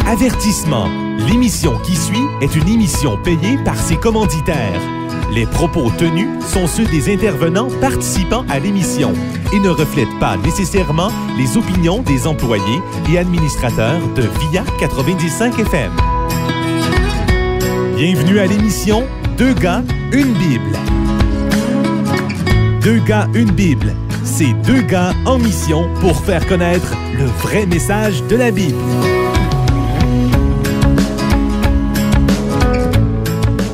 Avertissement. L'émission qui suit est une émission payée par ses commanditaires. Les propos tenus sont ceux des intervenants participant à l'émission et ne reflètent pas nécessairement les opinions des employés et administrateurs de VIA 95 FM. Bienvenue à l'émission Deux gars, une Bible. Deux gars, une Bible. C'est deux gars en mission pour faire connaître le vrai message de la Bible.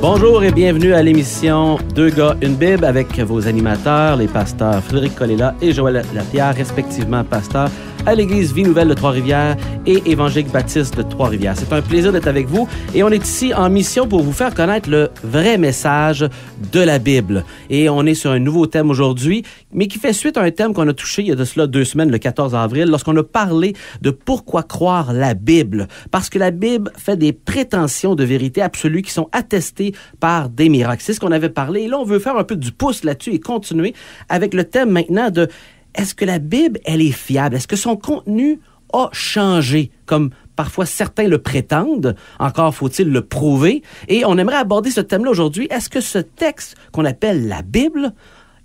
Bonjour et bienvenue à l'émission Deux gars, une Bible avec vos animateurs, les pasteurs Frédéric Colella et Joël Lapierre, respectivement pasteurs à l'Église Vie Nouvelle de Trois-Rivières et Évangélique Baptiste de Trois-Rivières. C'est un plaisir d'être avec vous et on est ici en mission pour vous faire connaître le vrai message de la Bible. Et on est sur un nouveau thème aujourd'hui, mais qui fait suite à un thème qu'on a touché il y a de cela 2 semaines, le 14 avril, lorsqu'on a parlé de pourquoi croire la Bible. Parce que la Bible fait des prétentions de vérité absolue qui sont attestées par des miracles. C'est ce qu'on avait parlé. Et là, on veut faire un peu du pouce là-dessus et continuer avec le thème maintenant de est-ce que la Bible, elle est fiable? Est-ce que son contenu a changé, comme parfois certains le prétendent? Encore faut-il le prouver. Et on aimerait aborder ce thème-là aujourd'hui. Est-ce que ce texte qu'on appelle la Bible,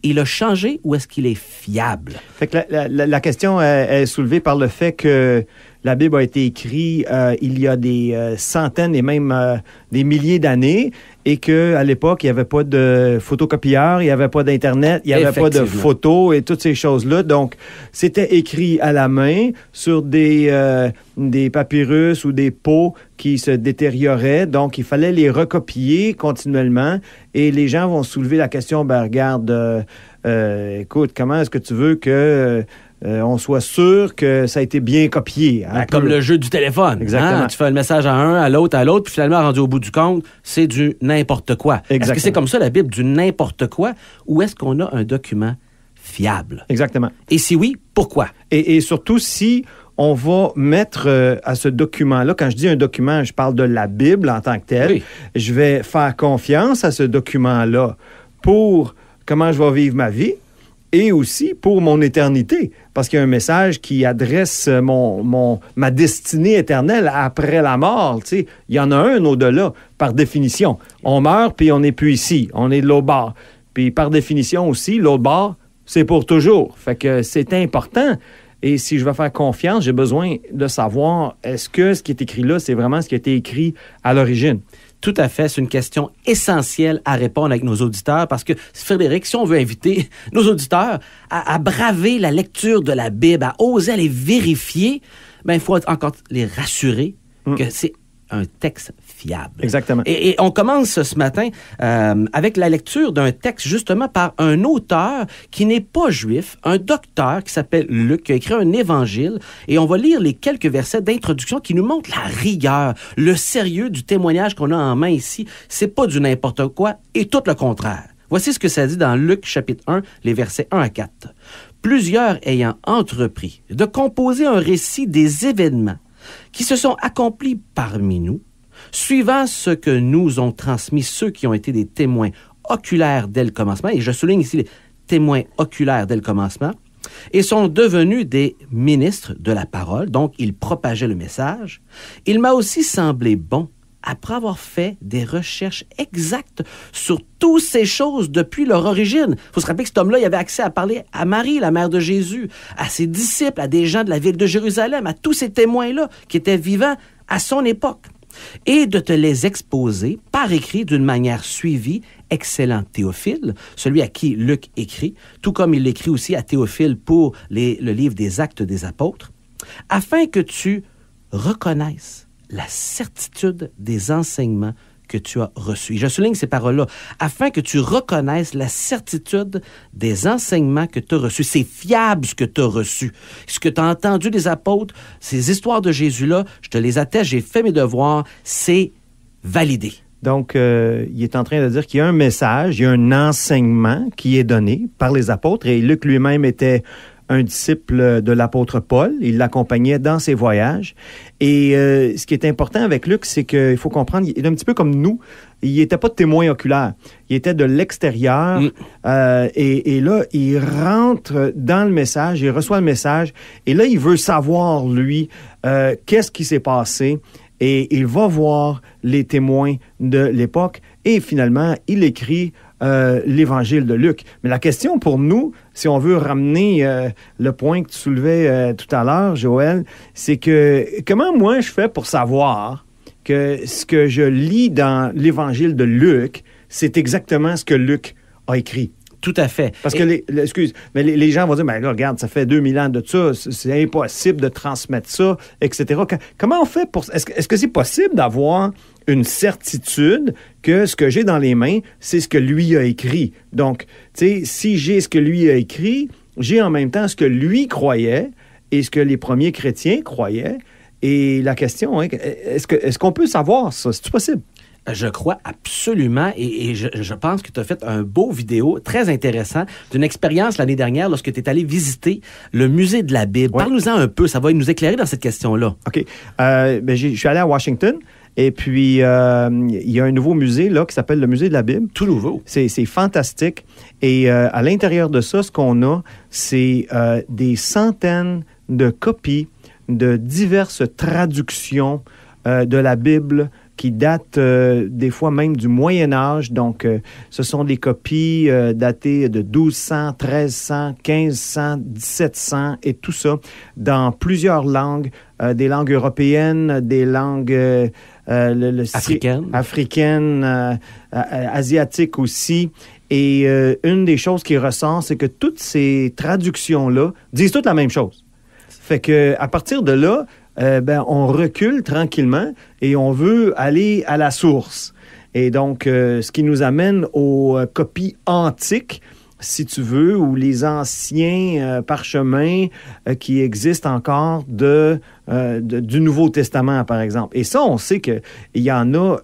il a changé ou est-ce qu'il est fiable? Fait que la question est soulevée par le fait que la Bible a été écrite il y a des centaines et même des milliers d'années et qu'à l'époque, il n'y avait pas de photocopieur, il n'y avait pas d'Internet, il n'y avait pas de photos et toutes ces choses-là. Donc, c'était écrit à la main sur des papyrus ou des peaux qui se détérioraient. Donc, il fallait les recopier continuellement et les gens vont soulever la question, ben regarde, écoute, comment est-ce que tu veux que on soit sûr que ça a été bien copié. Hein, comme le jeu du téléphone. Exactement. Hein? Tu fais le message à un, à l'autre, puis finalement, rendu au bout du compte, c'est du n'importe quoi. Exactement. Est-ce que c'est comme ça, la Bible, du n'importe quoi, ou est-ce qu'on a un document fiable? Exactement. Et si oui, pourquoi? Et surtout, si on va mettre à ce document-là, quand je dis un document, je parle de la Bible en tant que telle, oui. Je vais faire confiance à ce document-là pour comment je vais vivre ma vie, et aussi pour mon éternité, parce qu'il y a un message qui adresse ma destinée éternelle après la mort. Tu sais, il y en a un au-delà, par définition. On meurt, puis on n'est plus ici. On est de l'autre bord. Puis par définition aussi, l'autre bord, c'est pour toujours. Fait que c'est important. Et si je veux faire confiance, j'ai besoin de savoir, est-ce que ce qui est écrit là, c'est vraiment ce qui a été écrit à l'origine? Tout à fait. C'est une question essentielle à répondre avec nos auditeurs parce que, Frédéric, si on veut inviter nos auditeurs à braver la lecture de la Bible, à oser aller vérifier, ben, il faut encore les rassurer que c'est un texte fiable. Exactement. Et on commence ce matin avec la lecture d'un texte justement par un auteur qui n'est pas juif, un docteur qui s'appelle Luc, qui a écrit un évangile. Et on va lire les quelques versets d'introduction qui nous montrent la rigueur, le sérieux du témoignage qu'on a en main ici. C'est pas du n'importe quoi et tout le contraire. Voici ce que ça dit dans Luc chapitre 1, les versets 1 à 4. Plusieurs ayant entrepris de composer un récit des événements qui se sont accomplis parmi nous, suivant ce que nous ont transmis ceux qui ont été des témoins oculaires dès le commencement, et je souligne ici les témoins oculaires dès le commencement, et sont devenus des ministres de la parole, donc ils propageaient le message. Il m'a aussi semblé bon, après avoir fait des recherches exactes sur toutes ces choses depuis leur origine. Il faut se rappeler que cet homme-là, il avait accès à parler à Marie, la mère de Jésus, à ses disciples, à des gens de la ville de Jérusalem, à tous ces témoins-là qui étaient vivants à son époque. Et de te les exposer par écrit d'une manière suivie, excellent Théophile, celui à qui Luc écrit, tout comme il l'écrit aussi à Théophile pour le livre des Actes des Apôtres, afin que tu reconnaisses la certitude des enseignements que tu as reçus. Et je souligne ces paroles-là, afin que tu reconnaisses la certitude des enseignements que tu as reçus. C'est fiable ce que tu as reçu. Ce que tu as entendu des apôtres, ces histoires de Jésus-là, je te les atteste, j'ai fait mes devoirs, c'est validé. Donc, il est en train de dire qu'il y a un message, il y a un enseignement qui est donné par les apôtres, et Luc lui-même était un disciple de l'apôtre Paul. Il l'accompagnait dans ses voyages. Et ce qui est important avec Luc, c'est qu'il faut comprendre, il est un petit peu comme nous. Il n'était pas de témoin oculaire. Il était de l'extérieur. Et là, il rentre dans le message, il reçoit le message. Et là, il veut savoir, lui, qu'est-ce qui s'est passé. Et il va voir les témoins de l'époque. Et finalement, il écrit l'Évangile de Luc. Mais la question pour nous, si on veut ramener le point que tu soulevais tout à l'heure, Joël, c'est que comment moi je fais pour savoir que ce que je lis dans l'Évangile de Luc, c'est exactement ce que Luc a écrit? Tout à fait. Parce que, mais les gens vont dire, ben là, regarde, ça fait 2000 ans de ça, c'est impossible de transmettre ça, etc. Comment on fait pour... Est-ce que c'est possible d'avoir une certitude que ce que j'ai dans les mains, c'est ce que lui a écrit? Donc, tu sais, si j'ai ce que lui a écrit, j'ai en même temps ce que lui croyait et ce que les premiers chrétiens croyaient. Et la question, est-ce qu'on peut savoir ça? C'est-tu possible? Je crois absolument, et je pense que tu as fait un beau vidéo très intéressant d'une expérience l'année dernière lorsque tu es allé visiter le musée de la Bible. Ouais. Parle-nous-en un peu, ça va nous éclairer dans cette question-là. OK. Je suis allé à Washington, et puis il y a un nouveau musée là qui s'appelle le musée de la Bible. Tout nouveau. C'est fantastique. Et à l'intérieur de ça, ce qu'on a, c'est des centaines de copies de diverses traductions de la Bible qui datent des fois même du Moyen Âge. Donc, ce sont des copies datées de 1200, 1300, 1500, 1700 et tout ça dans plusieurs langues, des langues européennes, des langues africaines, asiatiques aussi. Et une des choses qui ressort, c'est que toutes ces traductions-là disent toutes la même chose. Fait que à partir de là, on recule tranquillement et on veut aller à la source. Et donc, ce qui nous amène aux copies antiques, si tu veux, ou les anciens parchemins qui existent encore du Nouveau Testament, par exemple. Et ça, on sait qu'il y en a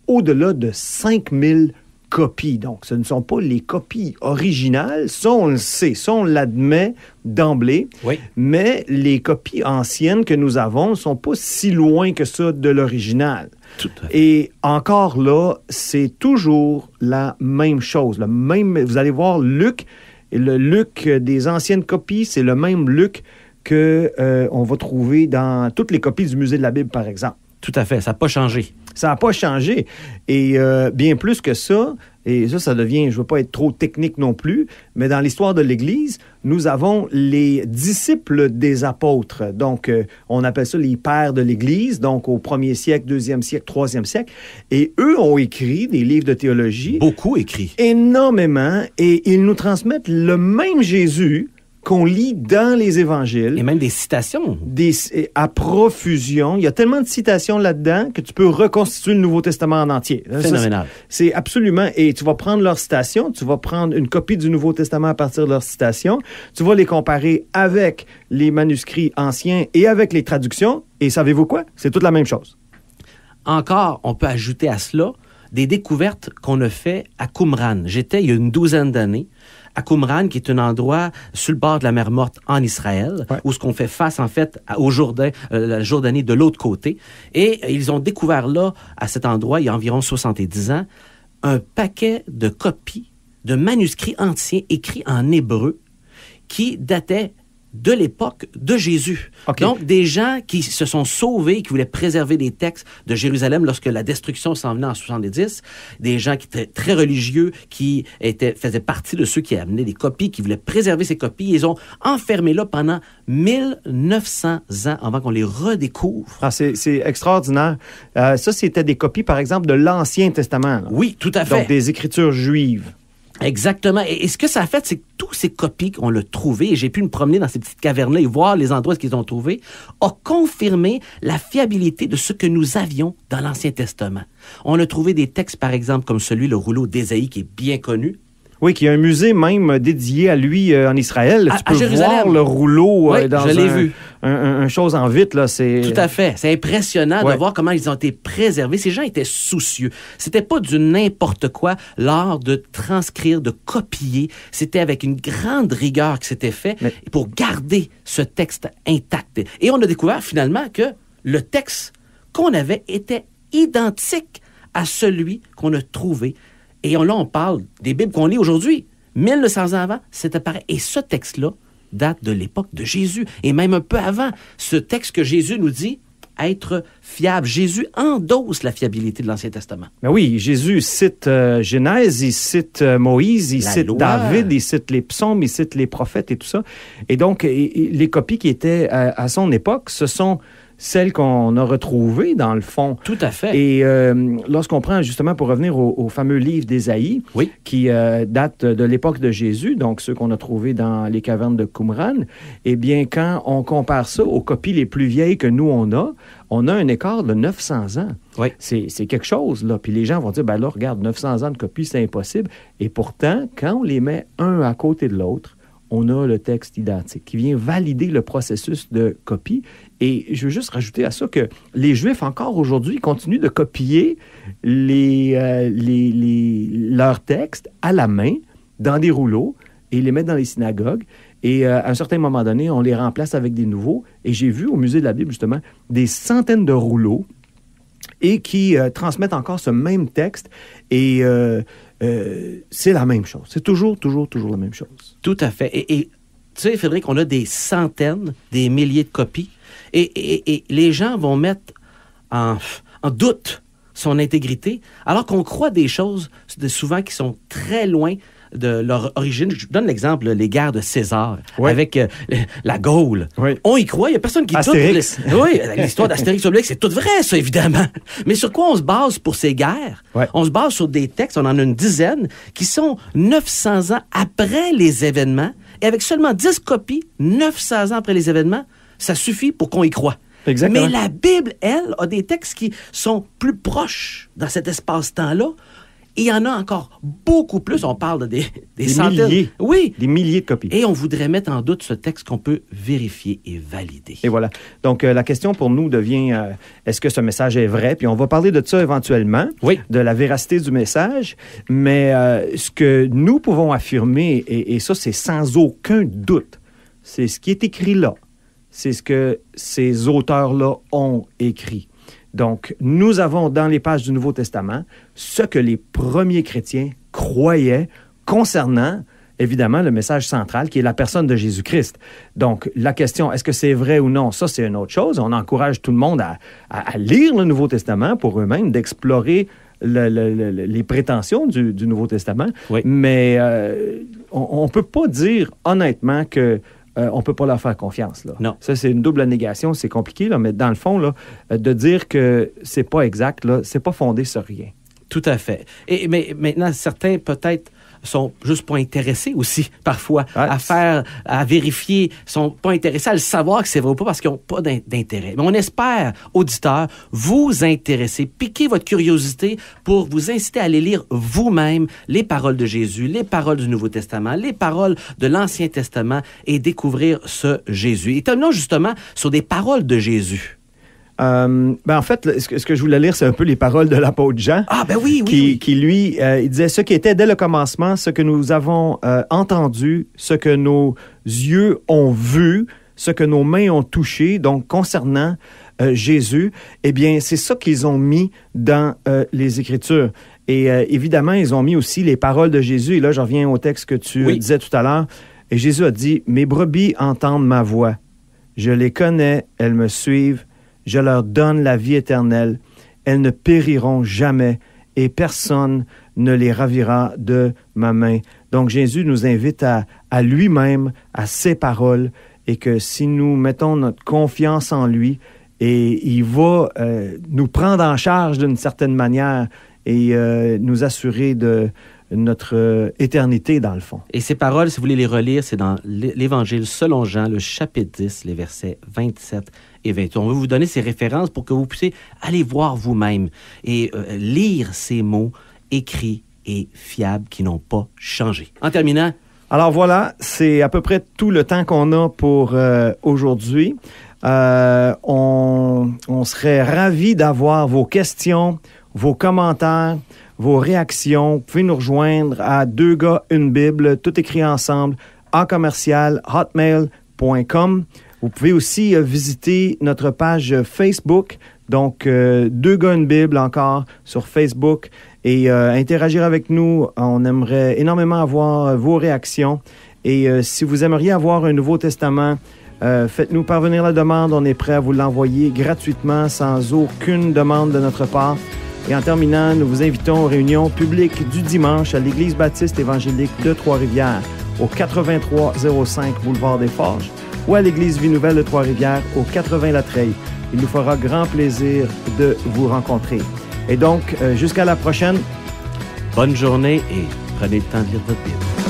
au-delà de 5000 copies. Donc, ce ne sont pas les copies originales. Ça, on le sait. Ça, on l'admet d'emblée. Oui. Mais les copies anciennes que nous avons ne sont pas si loin que ça de l'original. Tout à fait. Et encore là, c'est toujours la même chose. Vous allez voir Luc, le Luc des anciennes copies, c'est le même Luc qu'on va trouver dans toutes les copies du musée de la Bible, par exemple. Tout à fait, ça n'a pas changé. Ça n'a pas changé. Et bien plus que ça, et ça devient, je ne veux pas être trop technique non plus, mais dans l'histoire de l'Église, nous avons les disciples des apôtres. Donc, on appelle ça les pères de l'Église, donc au 1er siècle, 2e siècle, 3e siècle. Et eux ont écrit des livres de théologie. Beaucoup écrit. Énormément. Et ils nous transmettent le même Jésus qu'on lit dans les évangiles. Et même des citations. À profusion. Il y a tellement de citations là-dedans que tu peux reconstituer le Nouveau Testament en entier. Phénoménal. C'est absolument... Et tu vas prendre leurs citations, tu vas prendre une copie du Nouveau Testament à partir de leurs citations, tu vas les comparer avec les manuscrits anciens et avec les traductions, et savez-vous quoi? C'est toute la même chose. Encore, on peut ajouter à cela des découvertes qu'on a fait à Qumran. J'étais, il y a une douzaine d'années, à Qumran, qui est un endroit sur le bord de la mer Morte en Israël, où ce qu'on fait face, en fait, au Jourdain, la Jordanie de l'autre côté. Et ils ont découvert là, à cet endroit, il y a environ 70 ans, un paquet de copies de manuscrits anciens écrits en hébreu qui dataient de l'époque de Jésus. Okay. Donc, des gens qui se sont sauvés, qui voulaient préserver des textes de Jérusalem lorsque la destruction s'en venait en 70, des gens qui étaient très religieux, qui faisaient partie de ceux qui amenaient des copies, qui voulaient préserver ces copies. Ils ont enfermé là pendant 1900 ans avant qu'on les redécouvre. Ah, c'est extraordinaire. Ça, c'était des copies, par exemple, de l'Ancien Testament. Là. Oui, tout à fait. Donc, des Écritures juives. Exactement. Et ce que ça a fait, c'est que tous ces copies qu'on a trouvées, et j'ai pu me promener dans ces petites cavernes-là et voir les endroits où ils ont trouvés, a confirmé la fiabilité de ce que nous avions dans l'Ancien Testament. On a trouvé des textes, par exemple, comme celui, le rouleau d'Ésaïe, qui est bien connu. Oui, qu'il y a un musée même dédié à lui en Israël. Tu peux Jérusalem. voir le rouleau dans je l'ai vu. Un chose en vitre. Là, Tout à fait. C'est impressionnant de voir comment ils ont été préservés. Ces gens étaient soucieux. C'était pas du n'importe quoi, l'art de transcrire, de copier. C'était avec une grande rigueur que c'était fait pour garder ce texte intact. Et on a découvert finalement que le texte qu'on avait était identique à celui qu'on a trouvé. Et là, on parle des Bibles qu'on lit aujourd'hui. 1900 ans avant, c'était pareil. Et ce texte-là date de l'époque de Jésus. Et même un peu avant, ce texte que Jésus nous dit être fiable. Jésus endosse la fiabilité de l'Ancien Testament. Ben oui, Jésus cite Genèse, il cite Moïse, il cite David, il cite les psaumes, il cite les prophètes et tout ça. Et donc, les copies qui étaient à son époque, ce sont celles qu'on a retrouvées, dans le fond. Tout à fait. Et lorsqu'on prend, justement, pour revenir au fameux livre d'Ésaïe, qui date de l'époque de Jésus, donc ceux qu'on a trouvés dans les cavernes de Qumran, eh bien, quand on compare ça aux copies les plus vieilles que nous, on a un écart de 900 ans. Oui. C'est quelque chose, là. Puis les gens vont dire, ben là, regarde, 900 ans de copies, c'est impossible. Et pourtant, quand on les met un à côté de l'autre, on a le texte identique qui vient valider le processus de copie. Et je veux juste rajouter à ça que les Juifs, encore aujourd'hui, continuent de copier leurs textes à la main, dans des rouleaux, et les mettent dans les synagogues. Et à un certain moment donné, on les remplace avec des nouveaux. Et j'ai vu au Musée de la Bible, justement, des centaines de rouleaux et qui transmettent encore ce même texte. Et c'est la même chose. C'est toujours la même chose. Tout à fait. Et tu sais, Frédéric, on a des centaines, des milliers de copies. Et les gens vont mettre en doute son intégrité, alors qu'on croit des choses souvent qui sont très loin de leur origine. Je donne l'exemple, les guerres de César, avec la Gaule. Oui. On y croit, il n'y a personne qui doute. Oui, l'histoire d'Astérix Obélix, c'est tout vrai, ça, évidemment. Mais sur quoi on se base pour ces guerres? On se base sur des textes, on en a une dizaine, qui sont 900 ans après les événements, et avec seulement 10 copies, 900 ans après les événements, ça suffit pour qu'on y croit. Exactement. Mais la Bible, elle, a des textes qui sont plus proches dans cet espace-temps-là. Et il y en a encore beaucoup plus. On parle de des centaines. Milliers. Oui. Des milliers de copies. Et on voudrait mettre en doute ce texte qu'on peut vérifier et valider. Et voilà. Donc, la question pour nous devient, est-ce que ce message est vrai? Puis on va parler de ça éventuellement, de la véracité du message. Mais ce que nous pouvons affirmer, et ça, c'est sans aucun doute, c'est ce qui est écrit là. C'est ce que ces auteurs-là ont écrit. Donc, nous avons dans les pages du Nouveau Testament ce que les premiers chrétiens croyaient concernant, évidemment, le message central qui est la personne de Jésus-Christ. Donc, la question, est-ce que c'est vrai ou non? Ça, c'est une autre chose. On encourage tout le monde à lire le Nouveau Testament pour eux-mêmes, d'explorer les prétentions du Nouveau Testament. Oui. Mais on ne peut pas dire honnêtement que on ne peut pas leur faire confiance. Là. Non. Ça, c'est une double négation, c'est compliqué, là, mais dans le fond, là, de dire que c'est pas exact, là, c'est pas fondé sur rien. Tout à fait. Mais maintenant, certains, peut-être, sont juste pas intéressés aussi, parfois, à vérifier, sont pas intéressés à le savoir que c'est vrai ou pas parce qu'ils n'ont pas d'intérêt. Mais on espère, auditeurs, vous intéresser, piquer votre curiosité pour vous inciter à aller lire vous-même les paroles de Jésus, les paroles du Nouveau Testament, les paroles de l'Ancien Testament et découvrir ce Jésus. Et terminons justement sur des paroles de Jésus. En fait, ce que je voulais lire, c'est un peu les paroles de l'apôtre Jean. Ah, ben oui. Qui lui, il disait « Ce qui était dès le commencement, ce que nous avons entendu, ce que nos yeux ont vu, ce que nos mains ont touché, donc concernant Jésus, eh bien, c'est ça qu'ils ont mis dans les Écritures. Et évidemment, ils ont mis aussi les paroles de Jésus. Et là, je reviens au texte que tu disais tout à l'heure. Et Jésus a dit « Mes brebis entendent ma voix. Je les connais, elles me suivent. Je leur donne la vie éternelle. Elles ne périront jamais et personne ne les ravira de ma main. » Donc, Jésus nous invite à lui-même, à ses paroles, et que si nous mettons notre confiance en lui, et il va nous prendre en charge d'une certaine manière et nous assurer de notre éternité, dans le fond. Et ces paroles, si vous voulez les relire, c'est dans l'Évangile selon Jean, le chapitre 10, les versets 27 et 28. On veut vous donner ces références pour que vous puissiez aller voir vous-même et lire ces mots écrits et fiables qui n'ont pas changé. En terminant, alors voilà, c'est à peu près tout le temps qu'on a pour aujourd'hui. On serait ravis d'avoir vos questions, vos commentaires, vos réactions. Vous pouvez nous rejoindre à 2 gars, une Bible, tout écrit ensemble, @hotmail.com. Vous pouvez aussi visiter notre page Facebook, donc 2 gars, une Bible encore sur Facebook, et interagir avec nous. On aimerait énormément avoir vos réactions. Et si vous aimeriez avoir un Nouveau Testament, faites-nous parvenir la demande. On est prêt à vous l'envoyer gratuitement, sans aucune demande de notre part. Et en terminant, nous vous invitons aux réunions publiques du dimanche à l'Église baptiste évangélique de Trois-Rivières, au 8305 boulevard des Forges, ou à l'Église Vie Nouvelle de Trois-Rivières, au 80 La Treille. Il nous fera grand plaisir de vous rencontrer. Et donc, jusqu'à la prochaine. Bonne journée et prenez le temps de lire votre Bible.